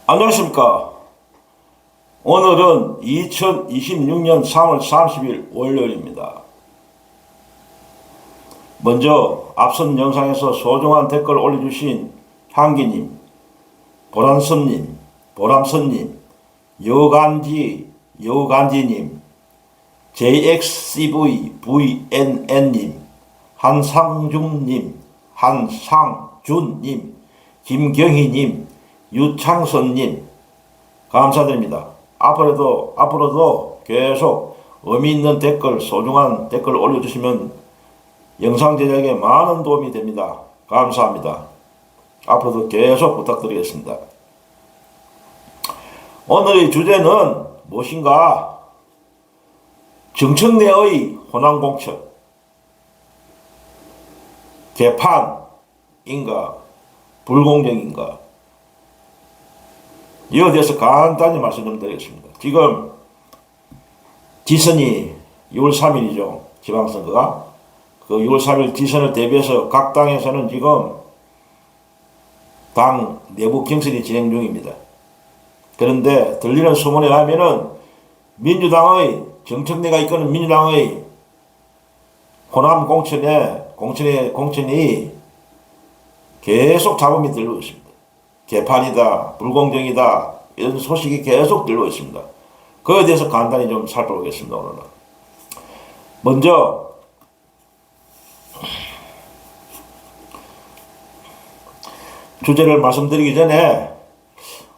안녕하십니까. 오늘은 2026년 3월 30일 월요일입니다. 먼저 앞선 영상에서 소중한 댓글 올려주신 향기님, 보람선님, 여간지님, JXCVVNN님, 한상준님, 김경희님, 유창선님, 감사드립니다. 앞으로도 계속 의미 있는 댓글, 소중한 댓글 올려주시면 영상 제작에 많은 도움이 됩니다. 감사합니다. 앞으로도 계속 부탁드리겠습니다. 오늘의 주제는 무엇인가? 정청래의 호남공천, 개판인가 불공정인가, 이에 대해서 간단히 말씀 좀 드리겠습니다. 지금 지선이 6월 3일이죠. 지방선거가. 그 6월 3일 지선을 대비해서 각 당에서는 지금 당 내부 경선이 진행 중입니다. 그런데 들리는 소문에 하면은 민주당의 정청래가 이끄는 민주당의 호남 공천이 계속 잡음이 들고 있습니다. 개판이다, 불공정이다, 이런 소식이 계속 들고 있습니다. 그에 대해서 간단히 좀 살펴보겠습니다. 오늘은 먼저 주제를 말씀드리기 전에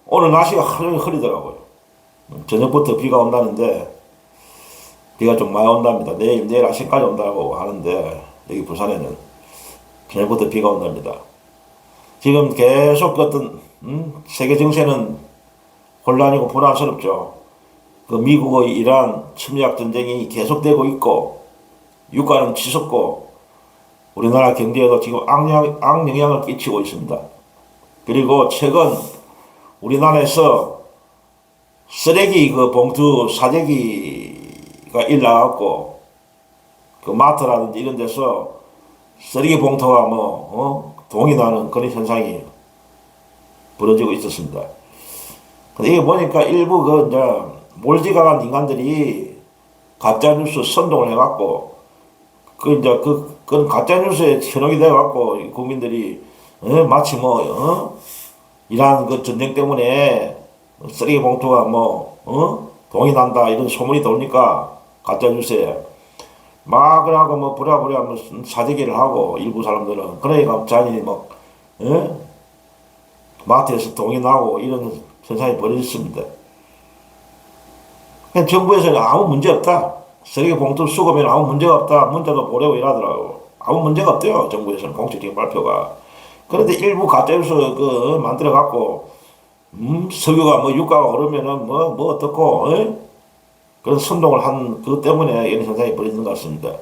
오늘 날씨가 하루 흐리더라고요. 저녁부터 비가 온다는데 비가 좀 많이 온답니다. 내일 아침까지 온다고 하는데 여기 부산에는 저녁부터 비가 온답니다. 지금 계속 어떤 세계 정세는 혼란이고 불안스럽죠. 그 미국의 이란 침략 전쟁이 계속되고 있고 유가는 치솟고 우리나라 경제에도 지금 악영향을 끼치고 있습니다. 그리고 최근 우리나라에서 쓰레기 그 봉투 사재기가 일나갔고 그 마트라든지 이런 데서 쓰레기 봉투가 동이 나는 그런 현상이 벌어지고 있었습니다. 근데 이게 보니까 일부 이제 몰지각한 인간들이 가짜뉴스 선동을 해갖고 그런 가짜뉴스에 현혹이 돼갖고 국민들이 마치 이란 그 전쟁 때문에 쓰레기 봉투가 동이 난다 이런 소문이 돌니까 가짜뉴스에 막 그러고 부랴부랴 사재기를 하고 일부 사람들은 그러니까 자기이 마트에서 동이 나고 이런 현상이 벌어졌습니다. 정부에서는 아무 문제 없다. 쓰레기 봉투 수거면 아무 문제가 없다. 문자도 보내고 이러더라고. 아무 문제가 없대요. 정부에서는 공식적인 발표가. 그런데 일부 가짜뉴스 만들어 갖고 석유가 유가가 오르면은 어떻고 그런 선동을 한 그 때문에 이런 현상이 벌어지는 것 같습니다.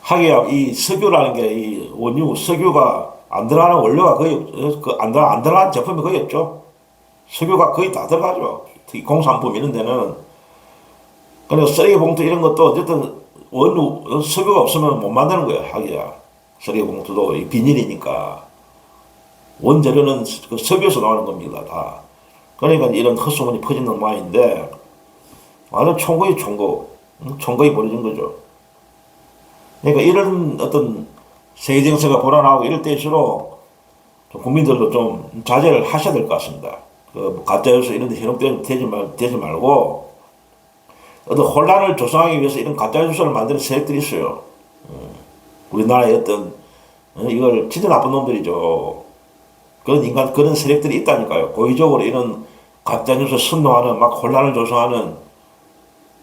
하기야 이 석유라는 게 이 원유 석유가 안 들어가는 원료가 거의 안 들어가는 제품이 거의 없죠. 석유가 거의 다 들어가죠. 특히 공산품 이런 데는. 그래서 쓰레기 봉투 이런 것도 어쨌든 원유 석유가 없으면 못 만드는 거야. 하기야 쓰레기 봉투도 비닐이니까 원재료는 그 석유에서 나오는 겁니다. 다. 그러니까 이런 헛소문이 퍼지는 모양인데 완전 총거이 벌어진 거죠. 그러니까 이런 어떤 세계 정세가 불안하고 이럴 때일수록 좀 국민들도 좀 자제를 하셔야 될 것 같습니다. 그 가짜뉴스 이런 데 현혹되지 말고 어떤 혼란을 조성하기 위해서 이런 가짜뉴스를 만드는 세력들이 있어요. 우리나라의 어떤 이걸 진짜 나쁜 놈들이죠. 그런 세력들이 있다니까요. 고의적으로 이런 가짜뉴스 선동하는, 막 혼란을 조성하는,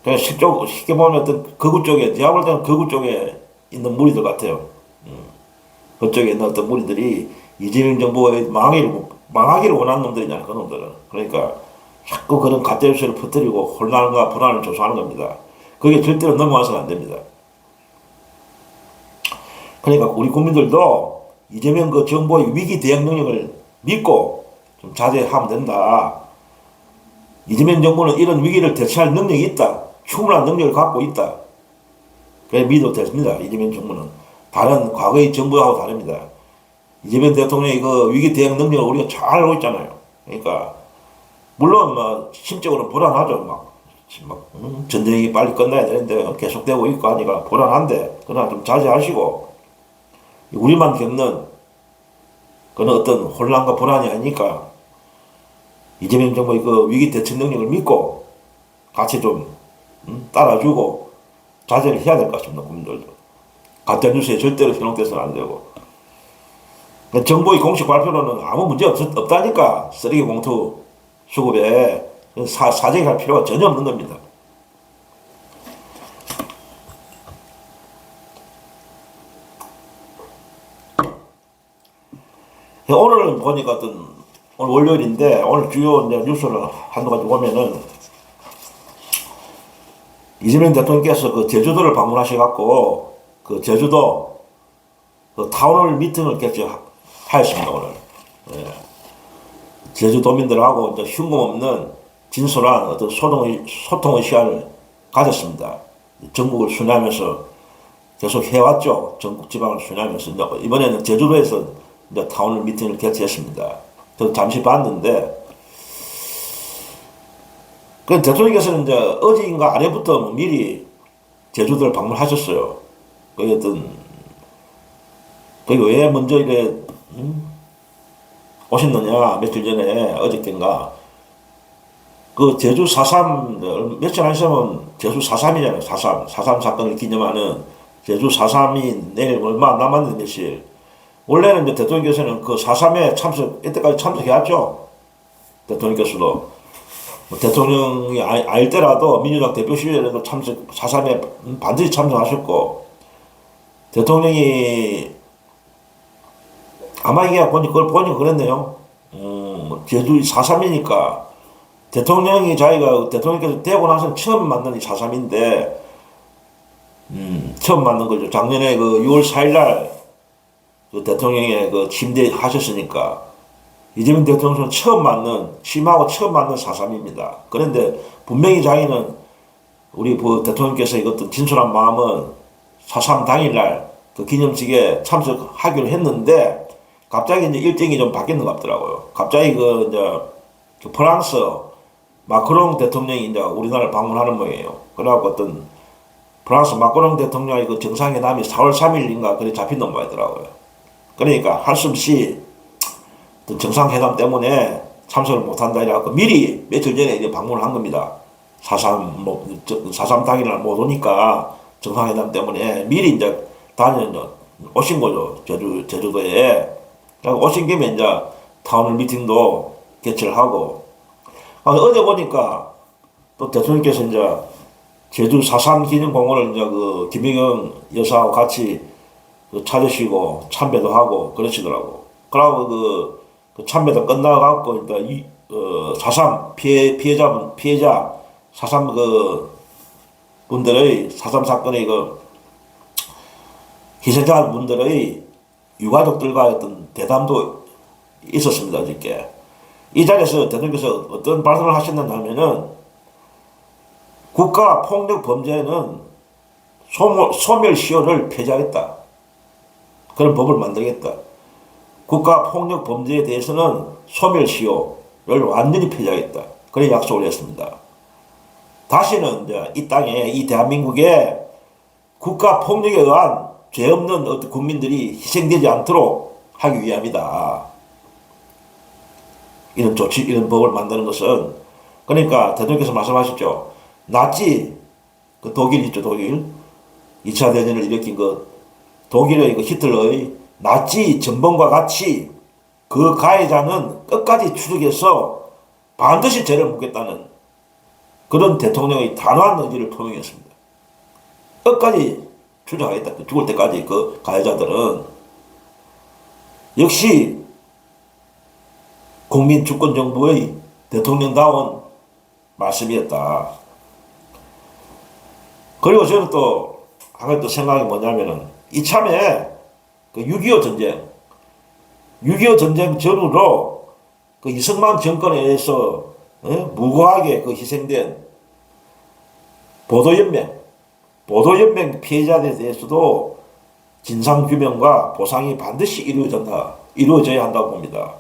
그냥 쉽게 보면 어떤 극우 쪽에, 제가 볼 때는 극우 쪽에 있는 무리들 같아요. 그쪽에 있는 어떤 무리들이 이재명 정부가 망하기를 원하는 놈들이잖아요. 그 놈들은. 그러니까 자꾸 그런 가짜뉴스를 퍼뜨리고 혼란과 불안을 조성하는 겁니다. 그게 절대로 넘어가서는 안 됩니다. 그러니까 우리 국민들도 이재명 그 정부의 위기 대응 능력을 믿고 좀 자제하면 된다. 이재명 정부는 이런 위기를 대처할 능력이 있다. 충분한 능력을 갖고 있다. 그래 믿어도 됐습니다. 이재명 정부는 다른 과거의 정부하고 다릅니다. 이재명 대통령이 그 위기 대응 능력을 우리가 잘 알고 있잖아요. 그러니까 물론 뭐 심적으로는 불안하죠. 전쟁이 빨리 끝나야 되는데 계속되고 있고 하니까 불안한데 그러나 좀 자제하시고 우리만 겪는 그런 어떤 혼란과 불안이 아니니까 이재명 정부의 그 위기 대처 능력을 믿고 같이 좀 따라주고 자제를 해야 될 것 같습니다. 국민들도 가짜뉴스에 절대로 현혹돼서는 안 되고 정부의 공식 발표로는 아무 문제 없다니까 쓰레기 봉투 수급에 사정할 필요가 전혀 없는 겁니다. 오늘 보니까 오늘 월요일인데 오늘 주요 이제 뉴스를 한두 가지 보면은 이재명 대통령께서 그 제주도를 방문하셔갖고 그 제주도 그 타운홀 미팅을 개최하였습니다 오늘. 예. 제주도민들하고 이제 흉금 없는 진솔한 어떤 소통의 시간을 가졌습니다. 전국을 순회하면서 계속 해왔죠. 전국 지방을 순회하면서 이번에는 제주도에서 이제 타운홀 미팅을 개최했습니다. 저 잠시 봤는데 그 대통령께서는 이제 어제인가 아래부터 미리 제주도를 방문하셨어요. 그 왜 먼저 이래 오셨느냐 며칠 전에 어저께인가 그 제주 4.3 며칠 안 있으면 제주 4.3이잖아요. 4.3 사건을 기념하는 제주 4.3이 내일 얼마 남았는데 며칠 원래는 이제 대통령께서는 그 4.3에 이때까지 참석해왔죠. 대통령께서도. 뭐 대통령이 아닐 때라도 민주당 대표 시절에도 4.3에 반드시 참석하셨고, 대통령이 아마 이게 그걸 보니까 그랬네요. 제주 4.3이니까 대통령께서 되고 나서 처음 만난 이 4.3인데, 처음 만난 거죠. 작년에 그 6월 4일날 그 대통령의 그 침대하셨으니까 이재명 대통령은 취임하고 처음 맞는 4.3입니다. 그런데 분명히 자기는 우리 그 대통령께서 이것도 진솔한 마음은 4.3 당일날 그 기념식에 참석하기로 했는데 갑자기 이제 일정이 좀 바뀌는 것 같더라고요. 갑자기 그 프랑스 마크롱 대통령이 이제 우리나라를 방문하는 모양이에요. 그래갖고 프랑스 마크롱 대통령의 그 정상회담이 4월 3일인가 그래 잡힌 모양이더라고요. 그러니까 할 수 없이 정상회담 때문에 참석을 못한다 이래갖고 미리 며칠 전에 이제 방문을 한 겁니다. 4.3 당일날 못 오니까 정상회담 때문에 미리 이제 오신 거죠. 제주도에. 오신 김에 이제 타운홀 미팅도 개최를 하고. 어제 보니까 또 대통령께서 이제 제주 4.3 기념공원을 이제 그 김영경 여사하고 같이 찾으시고 참배도 하고 그러시더라고. 그러고 그 참배도 끝나갖고 이제 4.3 피해자 4.3 그 분들의 4.3 사건의 그 희생자 분들의 유가족들과 어떤 대담도 있었습니다. 어저께 이 자리에서 대통령께서 어떤 말씀을 하셨느냐면은 국가 폭력 범죄는 소멸시효를 폐지하겠다. 그런 법을 만들겠다. 국가 폭력 범죄에 대해서는 소멸시효를 완전히 폐지하겠다. 그런 약속을 했습니다. 다시는 이제 이 땅에 이 대한민국에 국가 폭력에 의한 죄 없는 어떤 국민들이 희생되지 않도록 하기 위함이다. 이런 법을 만드는 것은 그러니까 대통령께서 말씀하셨죠. 나치 그 독일 있죠. 독일 2차 대전을 일으킨 그 독일의 그 히틀러의 나치 전범과 같이 그 가해자는 끝까지 추적해서 반드시 죄를 묻겠다는 그런 대통령의 단호한 의지를 표명했습니다. 끝까지 추적하겠다. 죽을 때까지 그 가해자들은 역시 국민 주권 정부의 대통령다운 말씀이었다. 그리고 저는 또 한 가지 또 생각이 뭐냐면은 이참에 그 6.25 전쟁 전후로 그 이승만 정권에 의해서 무고하게 그 희생된 보도연맹 피해자들에 대해서도 진상규명과 보상이 반드시 이루어진다. 이루어져야 한다고 봅니다.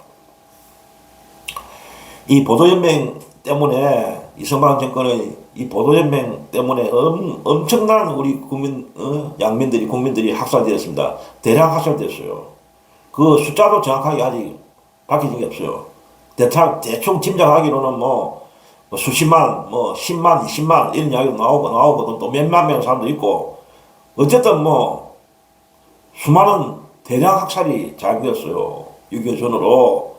이 보도연맹 때문에 이승만 정권의 이 보도연맹 때문에 엄청난 우리 국민 양민들이 국민들이 학살되었습니다. 대량 학살됐어요. 그 숫자도 정확하게 아직 밝혀진 게 없어요. 대충 짐작하기로는 뭐 수십만, 뭐 10만, 20만 이런 이야기도 나오고 또 몇만 명 사람도 있고 어쨌든 뭐 수많은 대량 학살이 자행되었어요. 6.25 전으로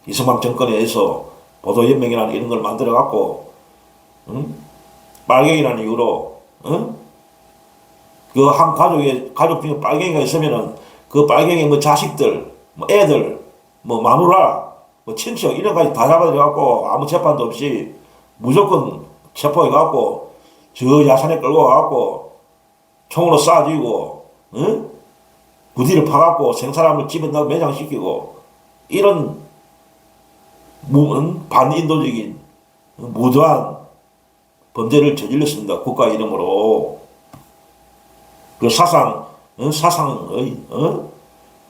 이승만 정권에 의해서 보도연맹이라는 이런 걸 만들어 갖고 빨갱이라는 이유로 그 한 가족 중에 빨갱이가 있으면은 그 빨갱이 뭐 자식들, 뭐 애들, 뭐 마누라, 뭐 친척 이런 까지 다 잡아들여갖고 아무 재판도 없이 무조건 체포해갖고 저 야산에 끌고 가갖고 총으로 쏴주고 부디를 파갖고 생사람을 집에 넣어 매장시키고 이런 반인도적인 무도한 범죄를 저질렀습니다. 국가 이름으로. 그 사상의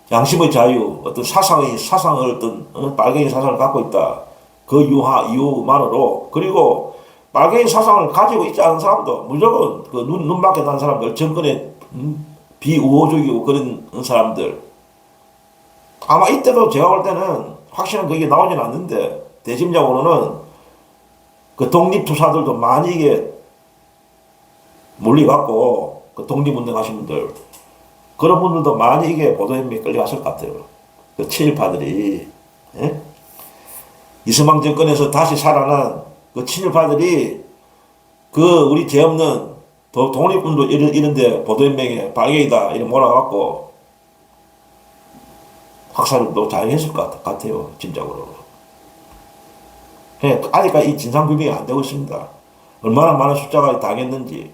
양심의 자유, 어떤 사상을 어떤 빨갱이 사상을 갖고 있다. 그 이유만으로. 그리고 빨갱이 사상을 가지고 있지 않은 사람도 무조건 그 눈밖에 난 사람들, 정권에 비우호적이고 그런 사람들. 아마 이때도 제가 볼 때는 확실한 그게 나오진 않는데, 대짐작으로는 그 독립투사들도 많이 이게 몰려갖고, 그 독립운동 하신 분들, 그런 분들도 많이 이게 보도연맹에 끌려갔을 것 같아요. 그 친일파들이. 예? 이승만 정권에서 다시 살아난 그 친일파들이 그 우리 죄 없는 독립군도 이런데 보도연맹에 빨갱이다 이런 몰아갖고 학살도 자행했을 것 같아요. 진짜로. 예, 아직까지 이 진상규명이 안 되고 있습니다. 얼마나 많은 숫자가 당했는지.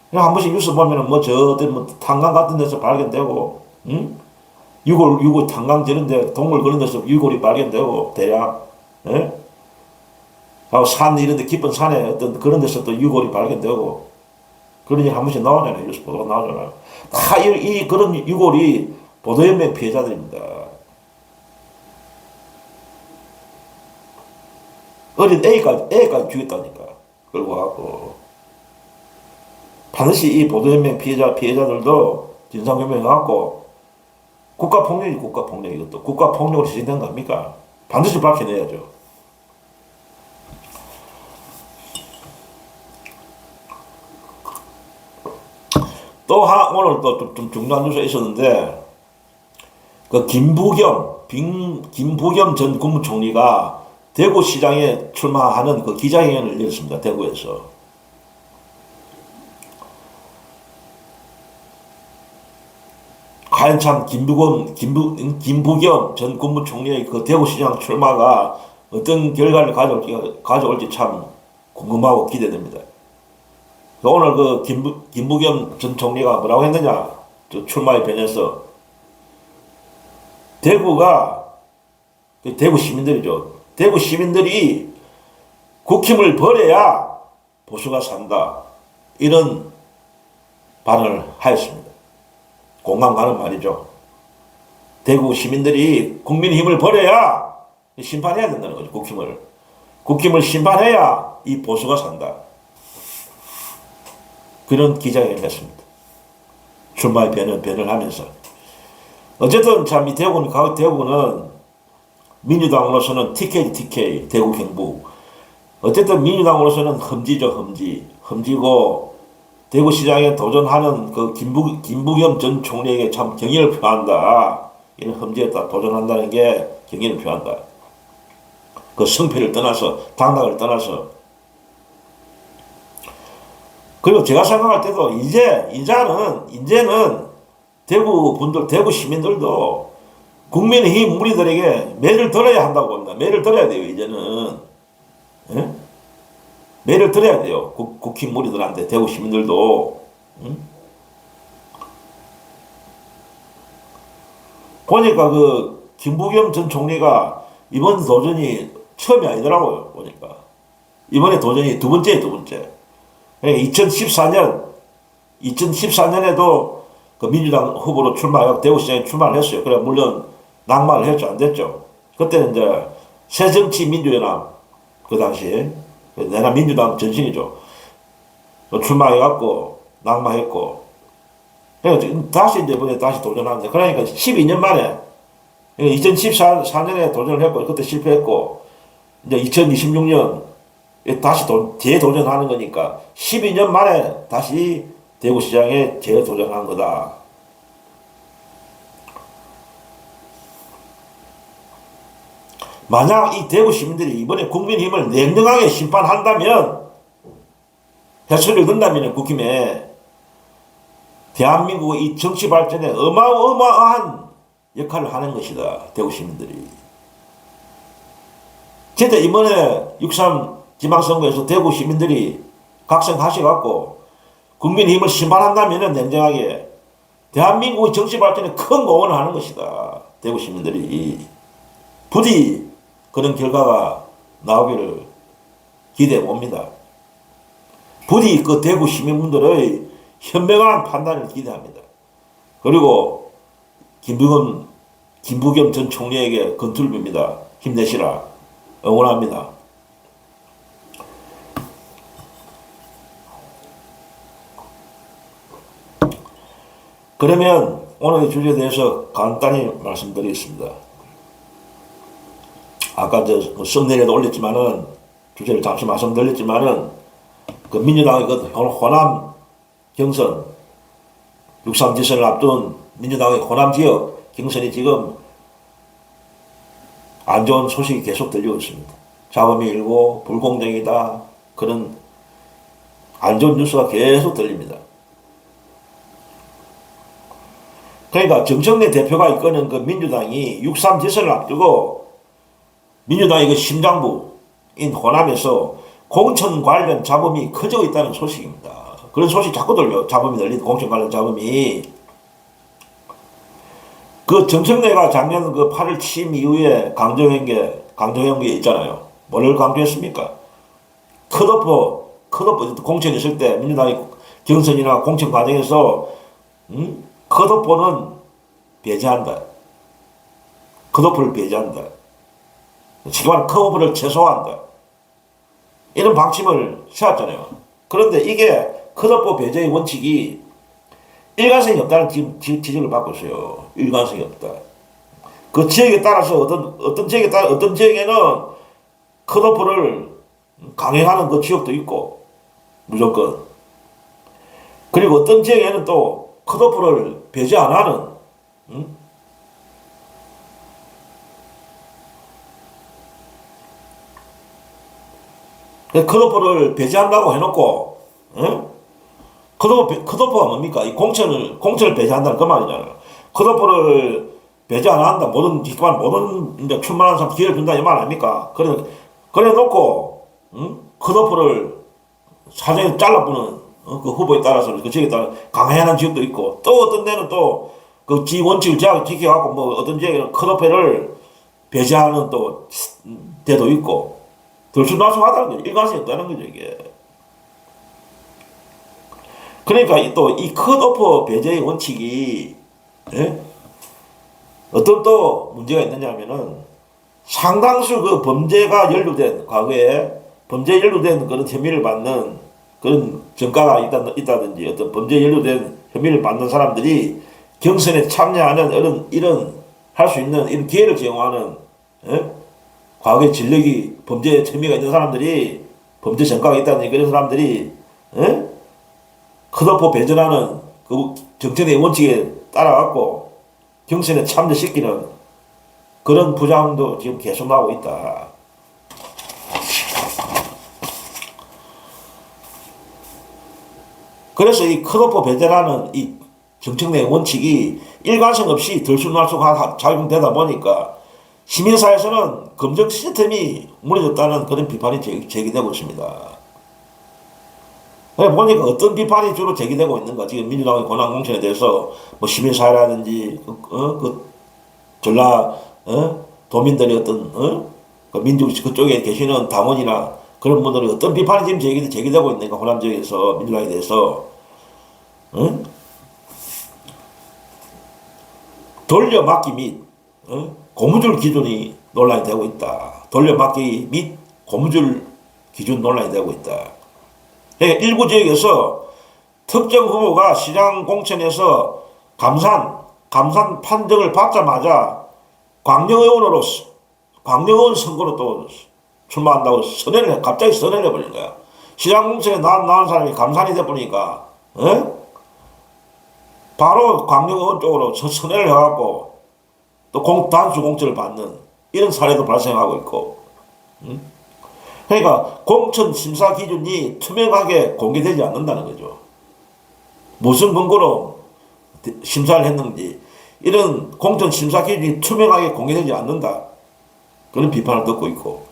그냥 한 번씩 뉴스 보면은 뭐 저들 뭐 탄광 같은 데서 발견되고, 유골 탄광 저런데 동물 그런 데서 유골이 발견되고 대략, 예? 하고 산 이런데 깊은 산에 어떤 그런 데서 또 유골이 발견되고 그런 일 한 번씩 나오잖아요. 뉴스 보도가 나오잖아요. 다 이 그런 유골이 보도연맹 피해자들입니다. 어린 애까지 죽였다니까. 끌고 가고. 반드시 이 보도연맹 피해자들도 진상규명해갖고 국가폭력이 이것도 국가폭력으로 시작된 거 아닙니까? 반드시 밝혀내야죠. 또 오늘 또 좀 중요한 뉴스가 있었는데, 그 김부겸 전 국무총리가 대구시장에 출마하는 그 기자회견을 열었습니다. 대구에서. 과연 참 김부겸 전 국무총리의 그 대구시장 출마가 어떤 결과를 가져올지 참 궁금하고 기대됩니다. 오늘 그 김부겸 전 총리가 뭐라고 했느냐, 출마에 변해서 대구 시민들이죠. 대구 시민들이 국힘을 버려야 보수가 산다. 이런 발언을 하였습니다. 공감 가는 말이죠. 대구 시민들이 국민의힘을 버려야 심판해야 된다는 거죠. 국힘을 심판해야 이 보수가 산다. 그런 기자회견을 했습니다. 출마의 변을 하면서. 어쨌든 참 이 대구는 민주당으로서는 TK, 대구 경북. 어쨌든 민주당으로서는 험지죠, 험지고 대구시장에 도전하는 그 김부겸 전 총리에게 참 경의를 표한다. 이런 험지에다 도전한다는 게 경의를 표한다. 그 성패를 떠나서, 당락을 떠나서. 그리고 제가 생각할 때도 이제는 대구 시민들도 국민의힘 무리들에게 매를 들어야 한다고 봅니다. 매를 들어야 돼요, 이제는. 예? 매를 들어야 돼요. 국힘 무리들한테, 대구 시민들도. 보니까 그 김부겸 전 총리가 이번 도전이 처음이 아니더라고요, 보니까. 이번에 도전이 두 번째. 2014년에도 그 민주당 후보로 대구시장에 출마를 했어요. 그래, 물론 낙마를 했죠. 안 됐죠. 그때는 이제 새정치민주연합, 그 당시에, 내나 민주당 전신이죠. 출마해갖고, 낙마했고, 그러니까 다시 이제 이번에 다시 도전하는데, 그러니까 12년 만에, 2014년에 도전을 했고, 그때 실패했고, 이제 2026년 다시 재도전하는 거니까 12년 만에 다시 대구시장에 재도전한 거다. 만약 이 대구 시민들이 이번에 국민힘을 냉정하게 심판한다면, 해초를 넣는다면 국힘에 대한민국의 이 정치 발전에 어마어마한 역할을 하는 것이다. 대구 시민들이. 진짜 이번에 6.3 지방선거에서 대구 시민들이 각성하셔갖고 국민힘을 심판한다면 냉정하게 대한민국의 정치 발전에 큰 공헌을 하는 것이다. 대구 시민들이. 부디 그런 결과가 나오기를 기대해 봅니다. 부디 그 대구 시민분들의 현명한 판단을 기대합니다. 그리고 김부겸 전 총리에게 건투를 빕니다. 힘내시라. 응원합니다. 그러면 오늘의 주제에 대해서 간단히 말씀드리겠습니다. 아까 썸네일에도 올렸지만은, 주제를 잠시 말씀드렸지만은, 그 민주당의 그 호남 경선, 6.3 지선을 앞둔 민주당의 호남 지역 경선이 지금 안 좋은 소식이 계속 들리고 있습니다. 자금이 일고 불공정이다. 그런 안 좋은 뉴스가 계속 들립니다. 그러니까 정청래 대표가 이끄는 그 민주당이 6.3 지선을 앞두고 민주당의 그 심장부인 호남에서 공천 관련 잡음이 커지고 있다는 소식입니다. 그런 소식 자꾸 들려. 잡음이 들리는 공천 관련 잡음이. 그 정청래가 작년 그 8월 취임 이후에 강조한 게 있잖아요. 뭘 강조했습니까? 컷오프 공천이 있을 때 민주당이 경선이나 공천 과정에서 컷오프는 배제한다. 컷오프를 배제한다. 지금 말하는 컷오프를 최소화한다. 이런 방침을 세웠잖아요. 그런데 이게 컷오프 배제의 원칙이 일관성이 없다는 지적을 받고 있어요. 일관성이 없다. 그 지역에 따라서 어떤 지역에는 컷오프를 강행하는 그 지역도 있고, 무조건. 그리고 어떤 지역에는 또 컷오프를 배제 안 하는, 컷오프를 배제한다고 해놓고, 컷오프가 뭡니까? 이 공천을 배제한다는 그 말이잖아요. 컷오프를 배제 안 한다. 모든 이제 출마하는 사람 기회를 준다. 이 말 아닙니까? 그래 놓고, 컷오프를 사전에 잘라보는 그 후보에 따라서 그 지역에 따라 강행하는 지역도 있고, 또 어떤 데는 또 그 원칙을 지켜갖고 뭐 어떤 지역에는 컷오프를 배제하는 또 데도 있고, 들쑥날쑥하다는 거죠. 일관성이 없다는 거죠, 이게. 그러니까 또 이 컷오프 배제의 원칙이, 어떤 또 문제가 있느냐면은, 상당수 그 범죄가 연루된, 과거에 범죄에 연루된 그런 혐의를 받는 그런 전과가 있다든지 어떤 범죄에 연루된 혐의를 받는 사람들이 경선에 참여하는 이런 할 수 있는 이런 기회를 제공하는, 과거에 진력이 범죄에 혐의가 있는 사람들이, 범죄 전과가 있다든지 그런 사람들이 컷오프 배제하는 그 정청래의 원칙에 따라갖고 경선에 참여시키는 그런 부작용도 지금 계속 나오고 있다. 그래서 이 컷오프 배제라는 이 정청래의 원칙이 일관성 없이 들쑥날쑥 작용되다 보니까 시민사회에서는 검증 시스템이 무너졌다는 그런 비판이 제기되고 있습니다. 보니까 어떤 비판이 주로 제기되고 있는가? 지금 민주당의 권한 공천에 대해서 뭐 시민사회라든지 전라 도민들이 어떤 그 민주 그쪽에 계시는 당원이나 그런 분들이 어떤 비판이 지금 제기되고 있는가? 호남 지역에서 민주당에 대해서 돌려막기 및 고무줄 기준이 논란이 되고 있다. 돌려막기 및 고무줄 기준 논란이 되고 있다. 일부 지역에서 특정 후보가 시장 공천에서 감산 판정을 받자마자 광역의원 선거로 또 출마한다고 갑자기 선언을 해버린 거야. 시장 공천에 나온 사람이 감산이 돼버리니까, 바로 광역의원 쪽으로 선언을 해갖고 또 단수 공천을 받는 이런 사례도 발생하고 있고, 그러니까 공천 심사 기준이 투명하게 공개되지 않는다는 거죠. 무슨 근거로 심사를 했는지 이런 공천 심사 기준이 투명하게 공개되지 않는다. 그런 비판을 듣고 있고,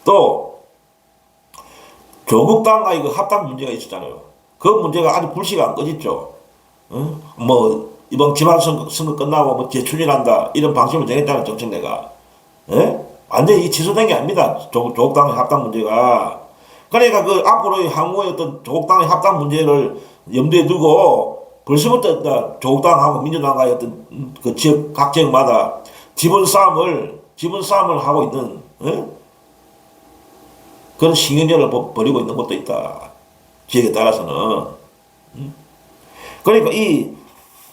또 조국당과의 그 합당 문제가 있었잖아요. 그 문제가 아직 불씨가 안 꺼졌죠. 뭐 이번 지방선거 끝나고 뭐 재출연한다 이런 방침을 정했잖아요, 정청래가. 완전히 취소된 게 아닙니다. 조국당의 합당 문제가. 그러니까 그 앞으로의 향후의 어떤 조국당의 합당 문제를 염두에 두고 벌써부터 조국당하고 민주당과의 어떤 그 지역, 각 지역마다 지분 싸움을 하고 있는, 그런 신경전을 벌이고 있는 것도 있다. 지역에 따라서는. 그러니까 이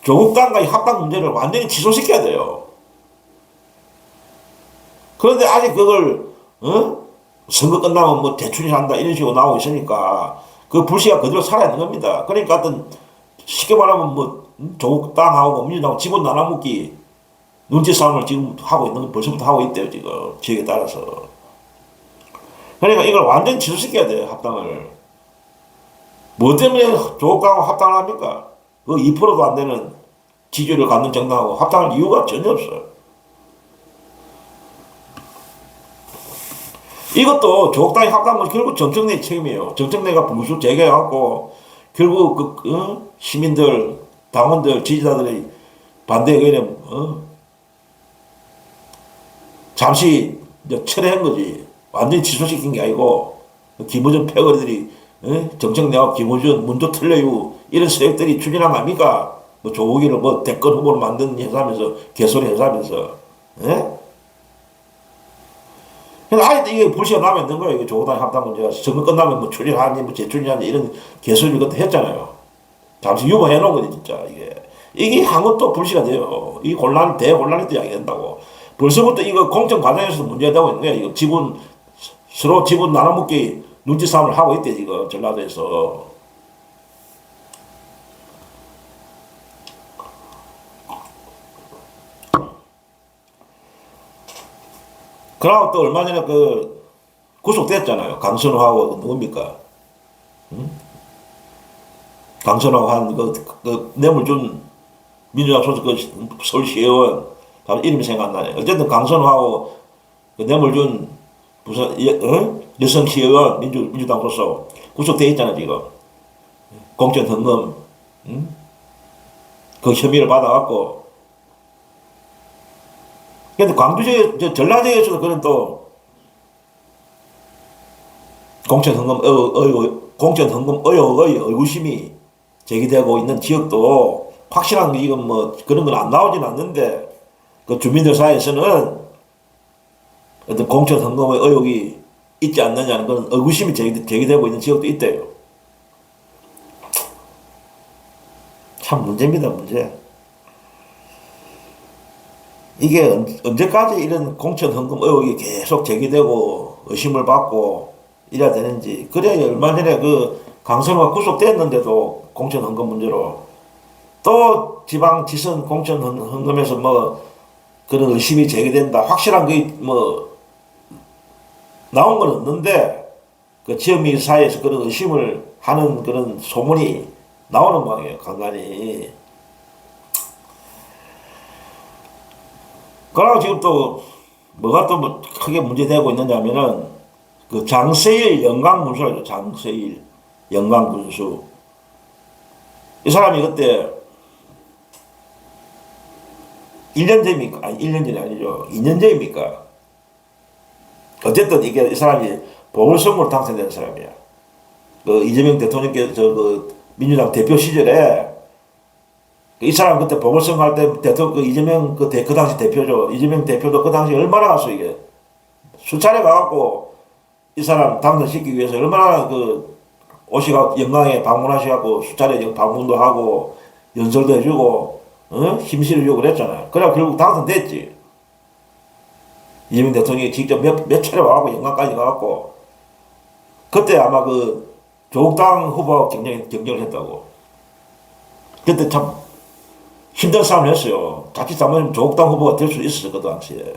조국당과의 합당 문제를 완전히 취소시켜야 돼요. 그런데 아직 그걸, 선거 끝나면 뭐 대출이한다 이런 식으로 나오고 있으니까 그 불씨가 그대로 살아있는 겁니다. 그러니까 어떤 쉽게 말하면 뭐 조국당하고 민주당하고 지분 나눠먹기 눈치 싸움을 지금 하고 있는 건 벌써부터 하고 있대요, 지금 지역에 따라서. 그러니까 이걸 완전히 취소시켜야 돼요, 합당을. 뭐 때문에 조국당하고 합당을 합니까? 그 2%도 안 되는 지지율을 갖는 정당하고 합당할 이유가 전혀 없어요. 이것도 조국당의 합당은 결국 정청래 책임이에요. 정청래가 불수 재개해갖고 결국 시민들, 당원들, 지지자들의 반대 의견에 잠시 철회한 거지. 완전히 취소시킨 게 아니고 김어준 패거리들이 정청래와 김어준 문도 틀려요 이런 세력들이 추진한 거 아닙니까? 뭐 조국이를 뭐 대권 후보로 만든 회사면서 개소리 회사면서. 그러니까 아예 이게 불씨가 나면 있는 거예요. 이게 조국당 합당 문제가 선거 끝나면 뭐 출연하니 뭐 재출연하니 이런 개소리 그때 했잖아요. 잠시 유보해 놓은 거지 진짜 이게 향후 또 불씨가 돼요. 이 대혼란이 또 야기된다고. 벌써부터 이거 공천 과정에서도 문제가 되고 있는 거야. 이거 서로 지분 나눠먹기 눈치 싸움을 하고 있대 지금 전라도에서. 그러고 또 얼마 전에 그 구속됐잖아요. 강선호하고 누굽니까? 강선호하고 한 그 뇌물 준 민주당 소속 그 서울시의원 이름이 생각 안 나네. 어쨌든 강선호하고 그 뇌물 준 무슨 여성시의원 민주당 소속 구속돼 있잖아 지금. 공천 헌금 그 혐의를 받아갖고. 근데 광주지역, 전라지역에서도 그런 또 공천 헌금 의혹의 의구심이 제기되고 있는 지역도 확실한 이건 뭐 그런 건 안 나오진 않는데 그 주민들 사이에서는 어떤 공천 헌금의 의혹이 있지 않느냐는 그런 의구심이 제기되고 있는 지역도 있대요. 참 문제입니다, 문제. 이게 언제까지 이런 공천 헌금 의혹이 계속 제기되고 의심을 받고 이래야 되는지. 그래야 얼마 전에 그 강선호가 구속됐는데도 공천 헌금 문제로 또 지방 지선 공천 헌금에서 뭐 그런 의심이 제기된다. 확실한 게 뭐 나온 건 없는데 그 지역민 사이에서 그런 의심을 하는 그런 소문이 나오는 모양이에요, 간간히. 그러고 지금 또 뭐가 또 뭐 크게 문제되고 있느냐면은 그 장세일 영광군수라죠. 장세일 영광군수. 이 사람이 그때 1년 전입니까? 아니 1년 전이 아니죠. 2년 전입니까? 어쨌든 이 사람이 보궐선거로 당선된 사람이야. 그 이재명 대통령께서 그 민주당 대표 시절에 이 사람 그때 보궐선거 할 때 대통령 그 이재명 그 당시 대표죠. 이재명 대표도 그 당시 얼마나 갔어 이게. 수차례 가갖고 이 사람 당선시키기 위해서 얼마나 그 오시가 영광에 방문하셔갖고 수차례 방문도 하고 연설도 해주고 힘 실어주고 그랬잖아요. 그래 결국 당선됐지. 이재명 대통령이 직접 몇 차례 와갖고 영광까지 가갖고 그때 아마 그 조국당 후보와 경쟁을 했다고. 그때 참 힘든 싸움을 했어요. 자칫 잘못하면 조국당 후보가 될 수 있었어 그 당시에.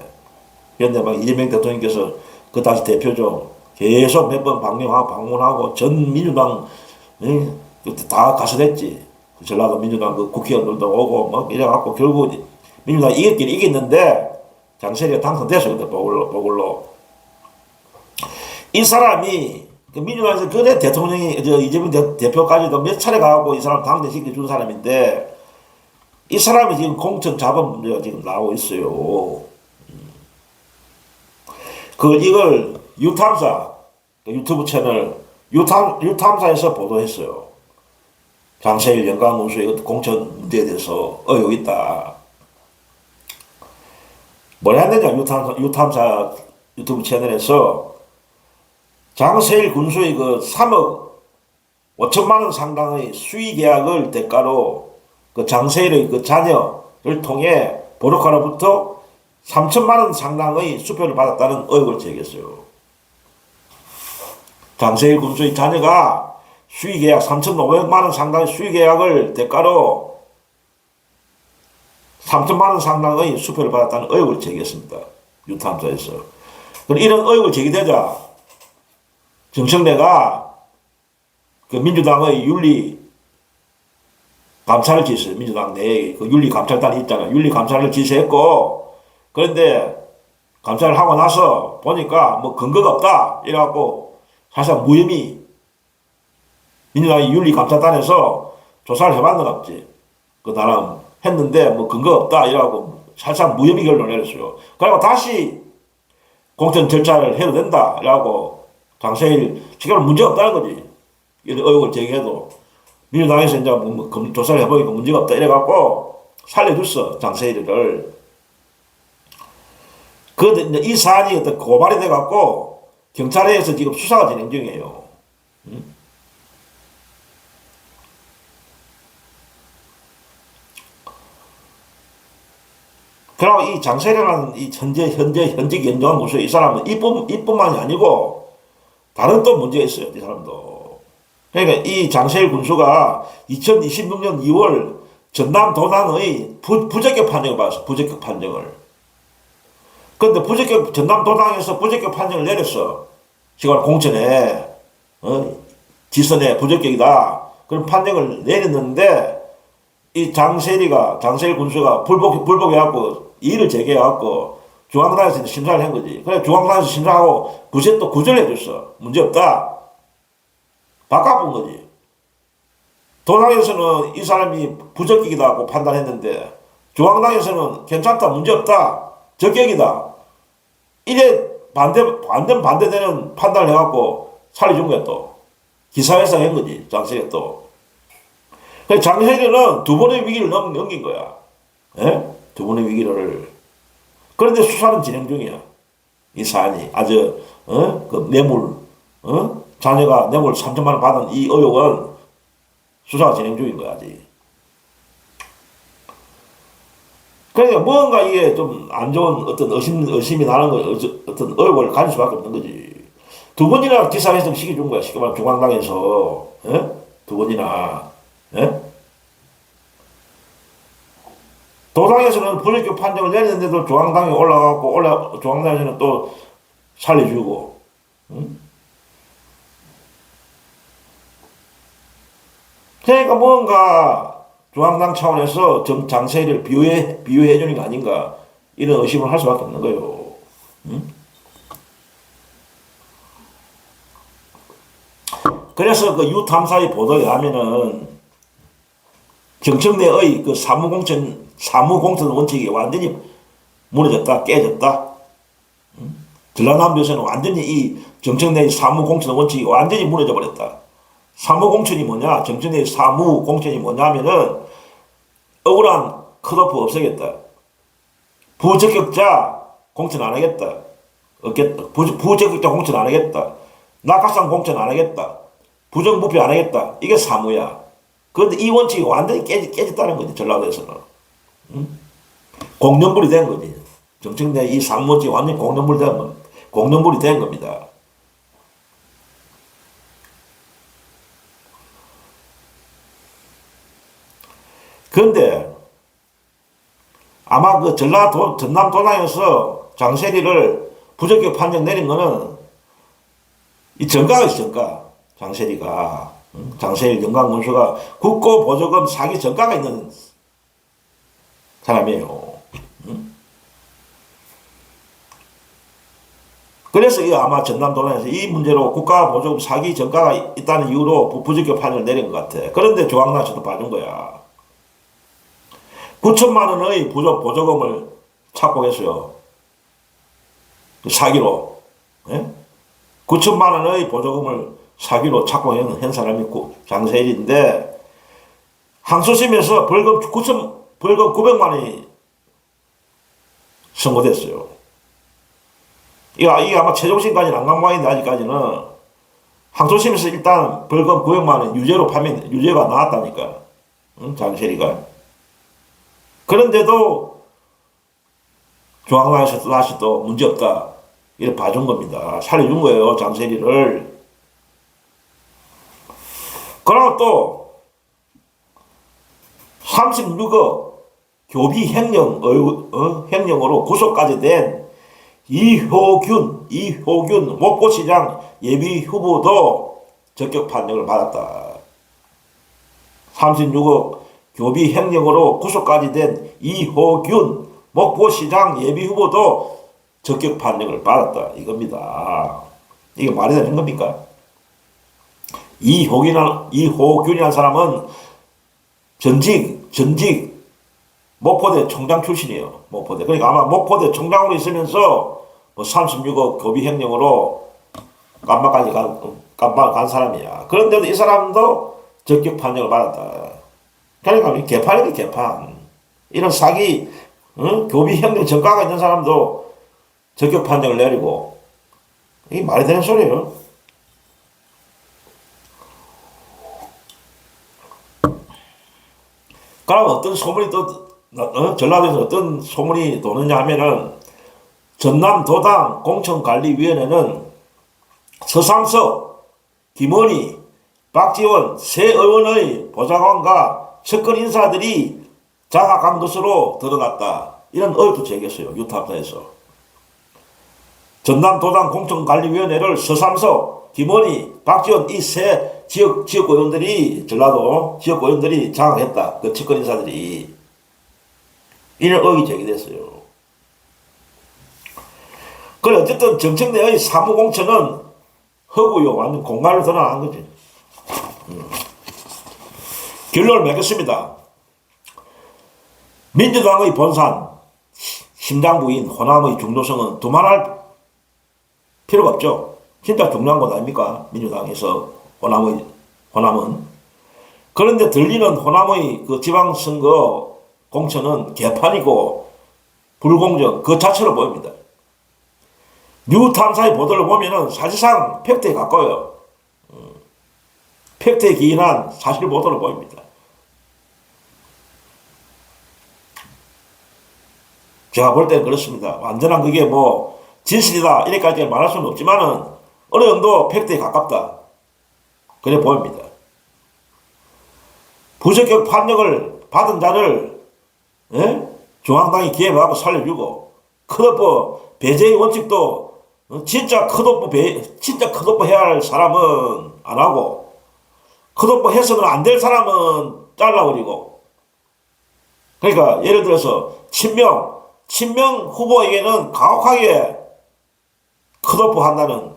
그런데 막 이재명 대통령께서 그 당시 대표죠. 계속 몇 번 방문하고 전 민주당 그때 다 가서됐지. 전라도 민주당 그 국회의원들도 오고 막 이래갖고 결국 민주당이 이겼긴 이겼는데 장세리가 당선됐어 그때 보궐로. 이 사람이 그 민주당에서 그래 대통령이 이재명 대표까지도 몇 차례 가고 이 사람 당대시켜 준 사람인데 이 사람이 지금 공천 자금 문제가 지금 나오고 있어요. 이걸 유탐사 유튜브 채널 유탐사에서 보도했어요. 장세일 영광운수의 공천 문제에 대해서 의혹이 있다. 뭘 했느냐 유탐사 유튜브 채널에서 장세일 군수의 그 3억 5천만 원 상당의 수의 계약을 대가로 그 장세일의 그 자녀를 통해 보르카로부터 3천만 원 상당의 수표를 받았다는 의혹을 제기했어요. 장세일 군수의 자녀가 수의 계약 3,500만 원 상당의 수의 계약을 대가로 3천만 원 상당의 수표를 받았다는 의혹을 제기했습니다. 유탐사에서. 이런 의혹을 제기되자 정청래가 그 민주당의 윤리 감찰을 지시했어요. 민주당 내에 그 윤리 감찰단이 있잖아요. 윤리 감찰을 지시했고, 그런데 감찰을 하고 나서 보니까 뭐 근거가 없다 이래갖고 사실 무혐의 민주당의 윤리 감찰단에서 조사를 해봤는 없지. 그 나름 했는데 뭐 근거가 없다 이래갖고 사실상 무혐의 결론을 내렸어요. 그리고 다시 공천 절차를 해도 된다 이래갖고 장세일 지금 문제가 없다는 거지. 이런 의혹을 제기해도 민주당에서 이제 조사를 해보니까 문제가 없다 이래갖고 살려줬어 장세일을. 그런데 이 사안이 어떤 고발이 돼갖고 경찰에서 지금 수사가 진행 중이에요. 그리고 이 장세일이라는 이 현직 연정한 군수 이 사람은 이뿐만이 아니고 다른 또 문제가 있어요. 이 사람도. 그러니까 이 장세일 군수가 2026년 2월 전남 도당의 부적격 판정을 받았어. 부적격 판정을. 그런데 전남 도당에서 부적격 판정을 내렸어. 시간 공천에 지선에 부적격이다. 그런 판정을 내렸는데 이 장세일 군수가 불복해갖고 이의를 제기해갖고 중앙당에서 심사를 한 거지. 그래 중앙당에서 심사하고 구제 또 구절해줬어. 문제없다. 바꿔본 거지. 도당에서는 이 사람이 부적격이다고 판단했는데 중앙당에서는 괜찮다, 문제없다, 적격이다. 이래 반대되는 판단을 해갖고 살려준 거야 또. 기사회생 한 거지 장세일이 또. 그래서 장세일은 두 번의 위기를 넘긴 거야. 예? 두 번의 위기를. 그런데 수사는 진행 중이야. 이 사안이 아주 그 뇌물 자녀가 뇌물 3천만 원 받은 이 의혹은 수사가 진행 중인 거야 아직. 그러니까 뭔가 이게 좀 안 좋은 어떤 의심이 나는 거, 어떤 의혹을 가질 수밖에 없는 거지. 두 번이나 기사회생 시켜준 거야. 쉽게 말하면 중앙당에서. 예? 두 번이나. 예? 도당에서는 부적격 판정을 내렸는데도 중앙당에 올라가고 중앙당에서는 또 살려주고. 응? 그러니까 뭔가 중앙당 차원에서 장세일을 비유해 주는 게 아닌가 이런 의심을 할 수밖에 없는 거예요. 응? 그래서 그 유탐사의 보도에 의하면은 정청래의 그 사무공천 원칙이 완전히 무너졌다, 깨졌다. 응? 전라남도에서는 완전히 이 정청래의 사무공천 원칙이 완전히 무너져 버렸다. 사무공천이 뭐냐? 정청래의 사무공천이 뭐냐면은 억울한 컷오프 없애겠다. 부적격자 공천 안 하겠다. 없겠다. 부적격자 공천 안 하겠다. 낙하산 공천 안 하겠다. 부정부패 안 하겠다. 이게 사무야. 그런데 이 원칙이 완전히 깨졌다는 거지, 전라도에서는. 응? 공룡불이 된 거지. 정청래 이 사무원칙이 완전히 공룡불이 된 겁니다. 그런데 아마 그 전남도당에서 장세리를 부적격 판정 내린 거는 이 정가가 있어, 정가. 장세리가. 장세리 영광문수가 국고보조금 사기 정가가 있는 사람이에요. 그래서 이 아마 전남도당에서 이 문제로 국가보조금 사기 정가가 있다는 이유로 부적격 판정을 내린 것 같아. 그런데 조항나씨도 봐준 거야. 9천만 원의 보조금을 착복했어요. 사기로. 예? 9천만 원의 보조금을 사기로 착복한 사람이 장세일인데 항소심에서 벌금 900만 원이 선고됐어요. 이게 아마 최종심까지는 안 강방인데 아직까지는 항소심에서 일단 벌금 900만 원 유죄가 나왔다니까. 장세리가. 그런데도 중앙당에서 다시 또 문제없다. 이렇게 봐준 겁니다. 살려준 거예요, 장세리를. 그러고 또 36억 교비 횡령으로 구속까지 된 이효균 목포시장 예비 후보도 적격 판정을 받았다. 36억 교비 횡령으로 구속까지 된 이효균 목포시장 예비 후보도 적격 판정을 받았다. 이겁니다. 이게 말이 되는 겁니까? 이효균이라는 사람은 전직 목포대 총장 출신이에요. 목포대. 그러니까 아마 목포대 총장으로 있으면서 36억 교비 횡령으로 깜박까지 간 사람이야. 그런데도 이 사람도 적격 판정을 받았다. 그러니까 개판이지, 개판. 이런 사기, 교비 횡령 전과가 있는 사람도 적격 판정을 내리고, 이게 말이 되는 소리예요. 그럼 어떤 소문이 전라도에서 어떤 소문이 도느냐 하면은, 전남도당 공천관리위원회는 서상석, 김원희, 박지원 세 의원의 보좌관과 측근 인사들이 장악한 것으로 드러났다. 이런 의혹도 제기했어요. 유타파에서. 전남도당 공천관리위원회를 서상석, 김원희, 박지원 이 세 지역 의원들이, 전라도 지역 의원들이 장악했다. 그 측근 인사들이. 이런 의혹이 제기됐어요. 그래, 어쨌든 정청래의 사무공천은 허구요. 완전 공갈로 드러난 거지. 결론을 맺겠습니다. 민주당의 본산, 심장부인 호남의 중도성은 두말할 필요가 없죠. 진짜 중요한 것 아닙니까? 민주당에서 호남은. 그런데 들리는 호남의 그 지방선거 공천은 개판이고 불공정 그 자체로 보입니다. 뉴탐사의 보도를 보면은 사실상 팩트에 가까워요. 팩트에 기인한 사실 보도를 보입니다. 제가 볼 때는 그렇습니다. 완전한 그게 뭐 진실이다 이렇게까지 말할 수는 없지만은 어느 정도 팩트에 가깝다. 그래 보입니다. 부적격 판정을 받은 자를 중앙당이 기회하고 살려주고 컷오프 배제의 원칙도 진짜 컷오프 해야 할 사람은 안 하고 컷오프 해서는 안 될 사람은 잘라버리고. 그러니까 예를 들어서 친명 후보에게는 가혹하게 컷오프 한다는,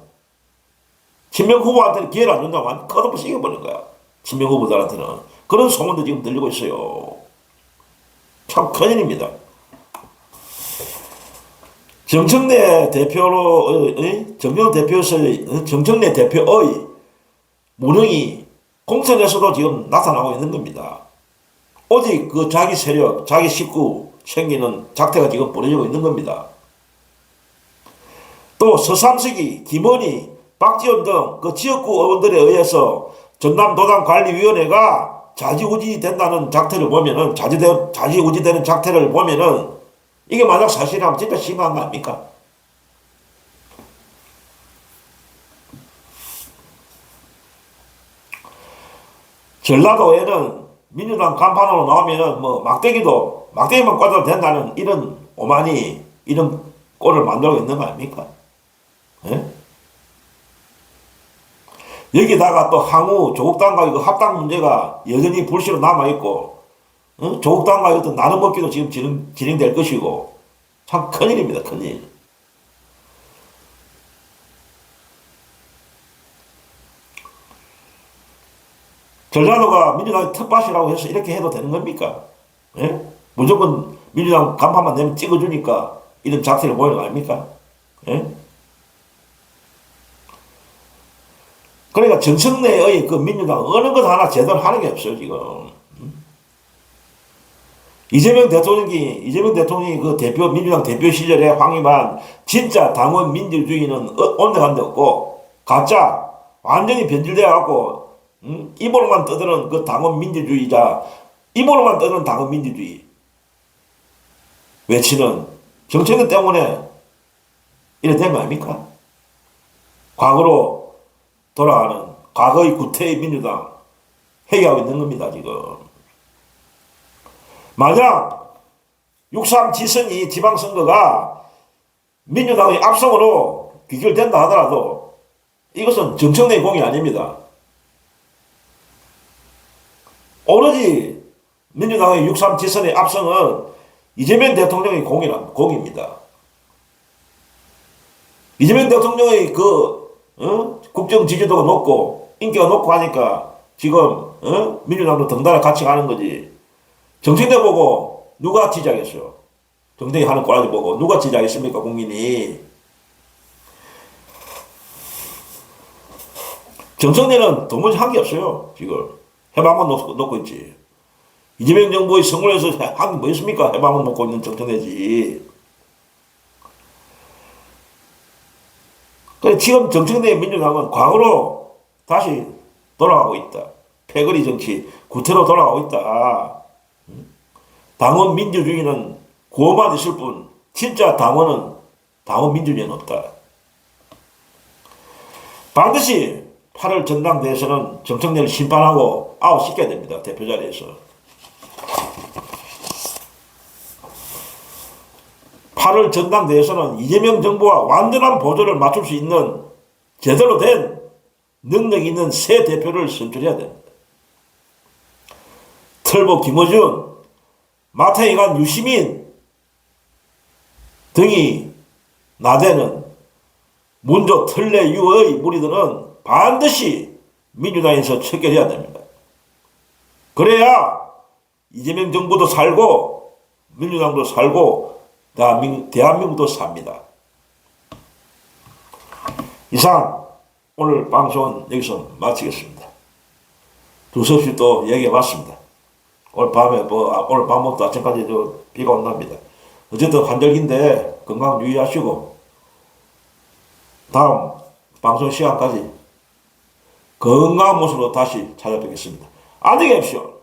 친명 후보한테는 기회를 안 준다면 컷오프 시켜버리는 거야. 친명 후보들한테는. 그런 소문도 지금 들리고 있어요. 참 큰일입니다. 정청래 대표의 무능이 공천에서도 지금 나타나고 있는 겁니다. 오직 그 자기 세력, 자기 식구 챙기는 작태가 지금 벌어지고 있는 겁니다. 또 서삼석이, 김원희, 박지원 등 그 지역구 의원들에 의해서 전남도당관리위원회가 좌지우지 된다는 작태를 보면은, 좌지우지되는 작태를 보면은, 이게 만약 사실이라면 진짜 심한 거 아닙니까? 전라도에는 민주당 간판으로 나오면은 뭐 막대기만 꽂아도 된다는 이런 오만이, 이런 꼴을 만들고 있는 거 아닙니까? 예? 여기다가 또 향후 조국당과의 그 합당 문제가 여전히 불씨로 남아있고, 조국당과의 어떤 나눠먹기도 지금 진행될 것이고, 참 큰일입니다, 큰일. 전라도가 민주당의 텃밭이라고 해서 이렇게 해도 되는 겁니까? 예? 무조건 민주당 간판만 내면 찍어주니까 이런 작태를 보이는 거 아닙니까? 예? 그러니까 정청래의 그 민주당 어느 것 하나 제대로 하는 게 없어요, 지금. 이재명 대통령이 그 민주당 대표 시절에 황임한 진짜 당원 민주주의는 온데간데 없고, 가짜, 완전히 변질되어갖고, 입으로만 떠드는 그 당원 민주주의자, 입으로만 떠드는 당원 민주주의 외치는 정청래 때문에 이래 된 거 아닙니까? 과거로 돌아가는 과거의 구태의 민주당 회개하고 있는 겁니다, 지금. 만약 6.3 지선이 지방선거가 민주당의 압승으로 귀결된다 하더라도 이것은 정청래의 공이 아닙니다. 오로지 민주당의 6.3 지선의 압승은 이재명 대통령의 공입니다. 이재명 대통령의 국정 지지도가 높고 인기가 높고 하니까 지금 민주당도 덩달아 같이 가는 거지. 정청래 보고 누가 지지하겠어요? 정청래 하는 꼬라지 보고 누가 지지하겠습니까, 국민이? 정청래는 도무지 한 게 없어요, 지금. 해방만 놓고 있지. 이재명 정부의 성공에서 한 게 뭐 있습니까? 해방만 놓고 있는 정청래지. 그래, 지금 정청래 민주당은 과거로 다시 돌아가고 있다. 패거리 정치, 구태로 돌아가고 있다. 당원 민주주의는 구호만 있을 뿐, 진짜 당원 민주주의는 없다. 반드시 8월 전당대회에서는 정청래를 심판하고 아웃시켜야 됩니다. 대표 자리에서. 8월 전당대회에서는 이재명 정부와 완전한 보조를 맞출 수 있는 제대로 된 능력 있는 새 대표를 선출해야 됩니다. 털보 김어준, 마태이간 유시민 등이 나대는 문조 털레 유의 무리들은 반드시 민주당에서 척결해야 됩니다. 그래야 이재명 정부도 살고 민주당도 살고 대한민국도 삽니다. 이상 오늘 방송은 여기서 마치겠습니다. 두서없이 또 얘기해봤습니다. 오늘 밤부터 아침까지 비가 온답니다. 어쨌든 환절기인데 건강 유의하시고 다음 방송 시간까지 건강한 모습으로 다시 찾아뵙겠습니다. 안녕히 계십시오.